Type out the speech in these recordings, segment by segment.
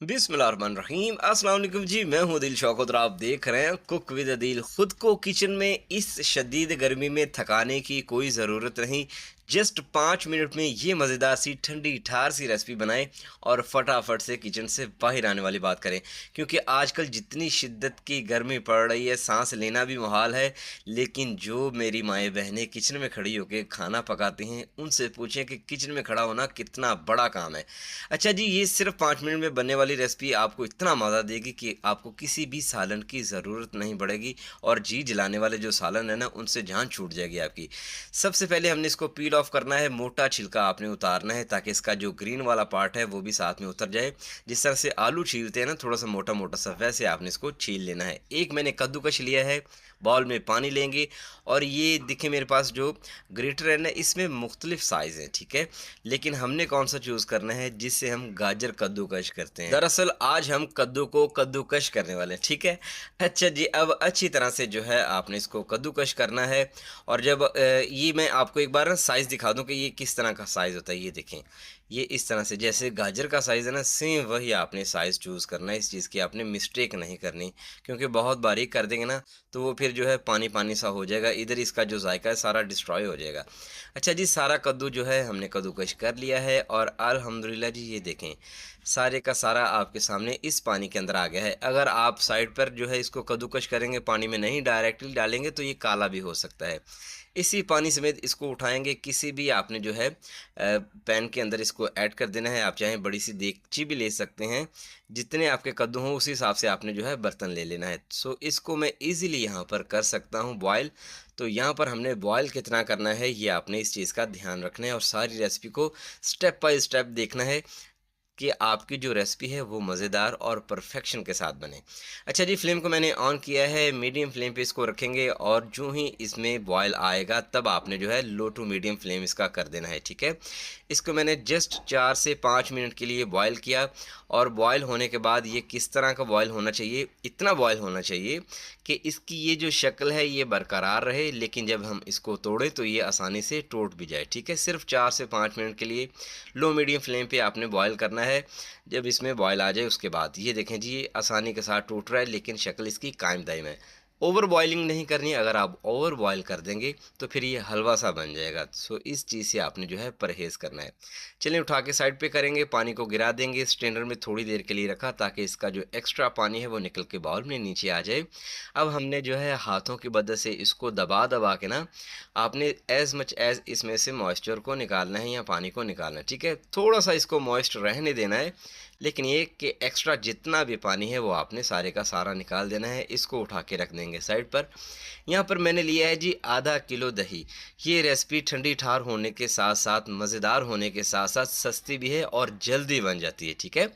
बिस्मिल्लाहिर्रहमानिर्रहीम। अस्सलाम वालेकुम जी, मैं हूँ दिल शौकत और आप देख रहे हैं कुक विद दिल। खुद को किचन में इस शदीद गर्मी में थकाने की कोई ज़रूरत नहीं। जस्ट 5 मिनट में ये मज़ेदार सी ठंडी ठार सी रेसिपी बनाएं और फटाफट से किचन से बाहर आने वाली बात करें, क्योंकि आजकल जितनी शिद्दत की गर्मी पड़ रही है सांस लेना भी मुहाल है। लेकिन जो मेरी माएँ बहनें किचन में खड़ी होकर खाना पकाती हैं, उनसे पूछें कि किचन में खड़ा होना कितना बड़ा काम है। अच्छा जी, ये सिर्फ 5 मिनट में बनने वाली रेसिपी आपको इतना मज़ा देगी कि आपको किसी भी सालन की ज़रूरत नहीं पड़ेगी, और जी जलाने वाले जो सालन है ना, उनसे जान छूट जाएगी आपकी। सबसे पहले हमने इसको पील ऑफ करना है, मोटा छिलका आपने उतारना है ताकि इसका जो ग्रीन वाला पार्ट है वो भी साथ में उतर जाए। जिस तरह से आलू छीलते हैं ना, थोड़ा सा मोटा मोटा सा, वैसे आपने इसको छील लेना है। एक मैंने कद्दूकश लिया है, बाउल में पानी लेंगे, और ये दिखे मेरे पास जो ग्रेटर है ना, इसमें मुख्तलिफ साइज़ हैं, ठीक है। लेकिन हमने कौन सा चूज़ करना है जिससे हम गाजर कद्दूकश करते हैं। दरअसल आज हम कद्दू को कद्दूकश करने वाले हैं, ठीक है। अच्छा जी, अब अच्छी तरह से जो है आपने इसको कद्दूकश करना है। और जब ये मैं आपको एक बार ना साइज़ दिखा दूं कि ये किस तरह का साइज़ होता है। ये देखें, ये इस तरह से जैसे गाजर का साइज़ है ना, सेम वही आपने साइज़ चूज़ करना है। इस चीज़ की आपने मिस्टेक नहीं करनी, क्योंकि बहुत बारीक कर देंगे ना तो वो फिर जो है पानी पानी सा हो जाएगा, इधर इसका जो जायका है सारा डिस्ट्रॉय हो जाएगा। अच्छा जी, सारा कद्दू जो है हमने कद्दूकश कर लिया है, और अल्हम्दुलिल्लाह जी ये देखें, सारे का सारा आपके सामने इस पानी के अंदर आ गया है। अगर आप साइड पर जो है इसको कद्दूकश करेंगे, पानी में नहीं डायरेक्टली डालेंगे, तो ये काला भी हो सकता है। इसी पानी समेत इसको उठाएंगे, किसी भी आपने जो है पैन के अंदर इसको ऐड कर देना है। आप चाहें बड़ी सी देगची भी ले सकते हैं, जितने आपके कद्दू हों उसी हिसाब से आपने जो है बर्तन ले लेना है। सो इसको मैं ईज़िली यहाँ पर कर सकता हूँ बॉयल। तो यहाँ पर हमने बॉयल कितना करना है ये आपने इस चीज़ का ध्यान रखना है, और सारी रेसिपी को स्टेप बाय स्टेप देखना है कि आपकी जो रेसिपी है वो मज़ेदार और परफेक्शन के साथ बने। अच्छा जी, फ्लेम को मैंने ऑन किया है, मीडियम फ्लेम पे इसको रखेंगे, और जो ही इसमें बॉयल आएगा तब आपने जो है लो टू मीडियम फ्लेम इसका कर देना है, ठीक है। इसको मैंने जस्ट 4 से 5 मिनट के लिए बॉयल किया, और बॉयल होने के बाद ये किस तरह का बॉयल होना चाहिए, इतना बॉयल होना चाहिए कि इसकी ये जो शक्ल है ये बरकरार रहे, लेकिन जब हम इसको तोड़ें तो ये आसानी से टूट भी जाए, ठीक है। सिर्फ 4 से 5 मिनट के लिए लो मीडियम फ्लेम पे आपने बॉयल करना है। जब इसमें बॉयल आ जाए उसके बाद ये देखें जी, ये आसानी के साथ टूट रहा है, लेकिन शक्ल इसकी कायम दायम है। ओवर बॉइलिंग नहीं करनी है, अगर आप ओवर बॉयल कर देंगे तो फिर ये हलवा सा बन जाएगा। सो इस चीज़ से आपने जो है परहेज़ करना है। चलिए उठा के साइड पे करेंगे, पानी को गिरा देंगे। स्ट्रेनर में थोड़ी देर के लिए रखा ताकि इसका जो एक्स्ट्रा पानी है वो निकल के बाउल में नीचे आ जाए। अब हमने जो है हाथों की मदद से इसको दबा दबा के ना, आपने एज़ मच एज़ इसमें से मॉइस्चर को निकालना है या पानी को निकालना है, ठीक है। थोड़ा सा इसको मॉइस्ट रहने देना है, लेकिन ये कि एक्स्ट्रा जितना भी पानी है वो आपने सारे का सारा निकाल देना है। इसको उठा के रख देंगे साइड पर। यहाँ पर मैंने लिया है जी आधा किलो दही। ये रेसिपी ठंडी ठार होने के साथ साथ, मज़ेदार होने के साथ साथ सस्ती भी है और जल्दी बन जाती है, ठीक है।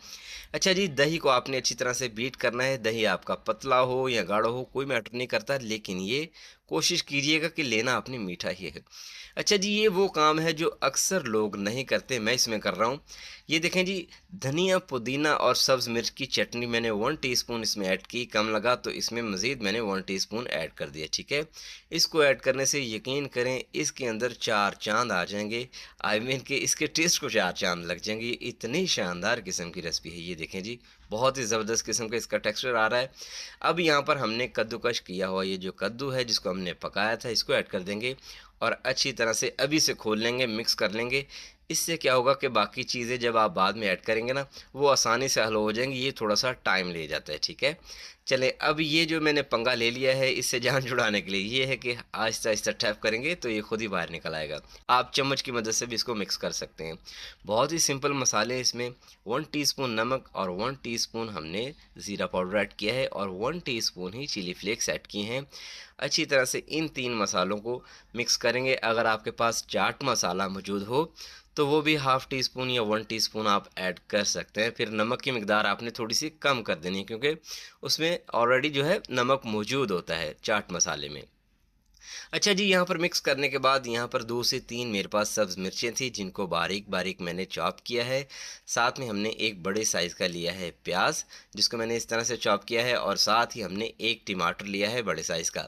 अच्छा जी, दही को आपने अच्छी तरह से बीट करना है। दही आपका पतला हो या गाढ़ा हो कोई मैटर नहीं करता, लेकिन ये कोशिश कीजिएगा कि लेना आपने मीठा ही है। अच्छा जी, ये वो काम है जो अक्सर लोग नहीं करते, मैं इसमें कर रहा हूँ। ये देखें जी, धनिया, पुदीना और सब्ज़ मिर्च की चटनी मैंने 1 टीस्पून इसमें ऐड की। कम लगा तो इसमें मज़ीद मैंने 1 टीस्पून ऐड कर दिया, ठीक है। इसको ऐड करने से यकीन करें इसके अंदर 4 चाँद आ जाएँगे। आई मीन कि इसके टेस्ट को 4 चाँद लग जाएँगे। इतनी शानदार किस्म की रेसिपी है ये, देखें जी, बहुत ही ज़बरदस्त किस्म का इसका टेक्सचर आ रहा है। अब यहाँ पर हमने कद्दूकश किया हुआ ये जो कद्दू है जिसको हमने पकाया था, इसको ऐड कर देंगे, और अच्छी तरह से अभी से खोल लेंगे, मिक्स कर लेंगे। इससे क्या होगा कि बाकी चीज़ें जब आप बाद में ऐड करेंगे ना, वो आसानी से हल हो जाएंगी। ये थोड़ा सा टाइम ले जाता है, ठीक है। चले, अब ये जो मैंने पंगा ले लिया है इससे जान छुड़ाने के लिए, ये है कि आहिस्ता आहिस्ता टैप करेंगे तो ये खुद ही बाहर निकल आएगा। आप चम्मच की मदद से भी इसको मिक्स कर सकते हैं। बहुत ही सिंपल मसाले हैं इसमें। 1 टीस्पून नमक और 1 टीस्पून हमने ज़ीरा पाउडर ऐड किया है, और 1 टीस्पून ही चिली फ्लेक्स ऐड किए हैं। अच्छी तरह से इन 3 मसालों को मिक्स करेंगे। अगर आपके पास चाट मसाला मौजूद हो तो वो भी हाफ़ टी स्पून या 1 टीस्पून आप ऐड कर सकते हैं। फिर नमक की मिकदार आपने थोड़ी-सी कम कर देनी है, क्योंकि उसमें ऑलरेडी जो है नमक मौजूद होता है चाट मसाले में। अच्छा जी, यहाँ पर मिक्स करने के बाद यहाँ पर 2 से 3 मेरे पास सब्ज़ मिर्चें थी जिनको बारीक-बारीक मैंने चॉप किया है। साथ में हमने एक बड़े साइज़ का लिया है प्याज़ जिसको मैंने इस तरह से चॉप किया है और साथ ही हमने 1 टमाटर लिया है बड़े साइज़ का।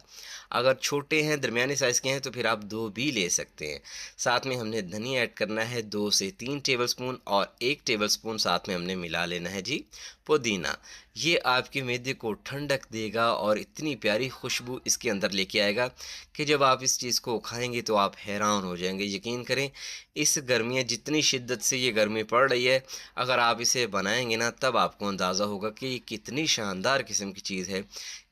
अगर छोटे हैं, दरमियाने साइज़ के हैं तो फिर आप 2 भी ले सकते हैं। साथ में हमने धनिया ऐड करना है 2 से 3 टेबलस्पून और 1 टेबलस्पून साथ में हमने मिला लेना है जी पुदीना। ये आपके मैदे को ठंडक देगा और इतनी प्यारी खुशबू इसके अंदर लेके आएगा कि जब आप इस चीज़ को खाएँगे तो आप हैरान हो जाएँगे। यकीन करें, इस गर्मियाँ जितनी शिद्दत से ये गर्मी पड़ रही है, अगर आप इसे बनाएँगे ना तब आपको अंदाज़ा होगा कि ये कितनी शानदार किस्म की चीज़ है।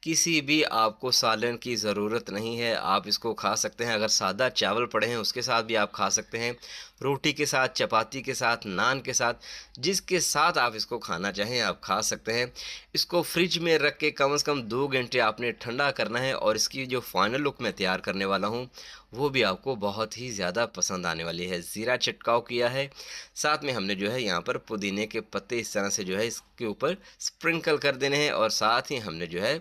किसी भी आपको सालन की ज़रूरत नहीं है, आप इसको खा सकते हैं। अगर सादा चावल पड़े हैं उसके साथ भी आप खा सकते हैं, रोटी के साथ, चपाती के साथ, नान के साथ, जिसके साथ आप इसको खाना चाहें आप खा सकते हैं। इसको फ्रिज में रख के कम से कम 2 घंटे आपने ठंडा करना है और इसकी जो फाइनल लुक मैं तैयार करने वाला हूँ, वो भी आपको बहुत ही ज़्यादा पसंद आने वाली है। ज़ीरा छिड़काव किया है, साथ में हमने जो है यहाँ पर पुदीने के पत्ते इस तरह से जो है इसके ऊपर स्प्रिंकल कर देने हैं और साथ ही हमने जो है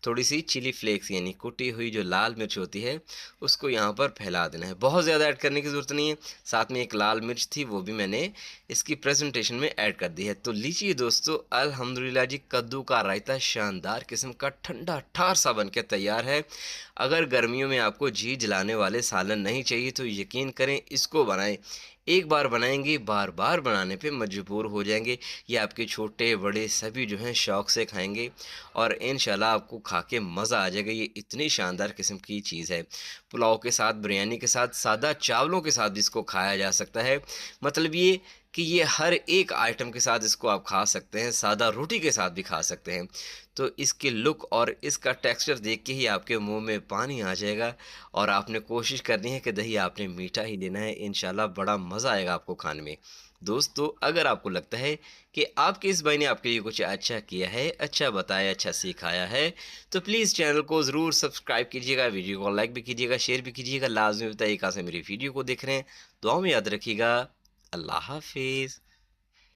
थोड़ी-सी चिली फ्लेक्स यानी कुटी हुई जो लाल मिर्च होती है, उसको यहाँ पर फैला देना है। बहुत ज़्यादा ऐड करने की ज़रूरत नहीं है। साथ में एक लाल मिर्च थी, वो भी मैंने इसकी प्रेज़ेंटेशन में ऐड कर दी है। तो लीजिए दोस्तों, अल्हम्दुलिल्लाह जी, कद्दू का रायता शानदार किस्म का ठंडा-ठार सा बन के तैयार है। अगर गर्मियों में आपको जी जलाने वाले सालन नहीं चाहिए तो यकीन करें इसको बनाएँ। एक बार बनाएँगे, बार-बार बनाने पे मजबूर हो जाएँगे। ये आपके छोटे-बड़े सभी जो हैं शौक से खाएँगे और इंशाल्लाह आपको खा के मज़ा आ जाएगा। ये इतनी शानदार किस्म की चीज़ है। पुलाव के साथ, बिरयानी के साथ, सादा चावलों के साथ इसको खाया जा सकता है। मतलब ये कि ये हर एक आइटम के साथ इसको आप खा सकते हैं, सादा रोटी के साथ भी खा सकते हैं। तो इसकी लुक और इसका टेक्सचर देख के ही आपके मुँह में पानी आ जाएगा और आपने कोशिश करनी है कि दही आपने मीठा ही लेना है, इंशाल्लाह बड़ा मज़ा आएगा आपको खाने में। दोस्तों, अगर आपको लगता है कि आपके इस भाई ने आपके लिए कुछ अच्छा किया है, अच्छा बताया, अच्छा सिखाया है, तो प्लीज़ चैनल को ज़रूर सब्सक्राइब कीजिएगा, वीडियो को लाइक भी कीजिएगा, शेयर भी कीजिएगा। लाज़मी बताइए कहाँ से मेरी वीडियो को देख रहे हैं। दुआ में याद रखिएगा। अल्लाह हाफ़िज़।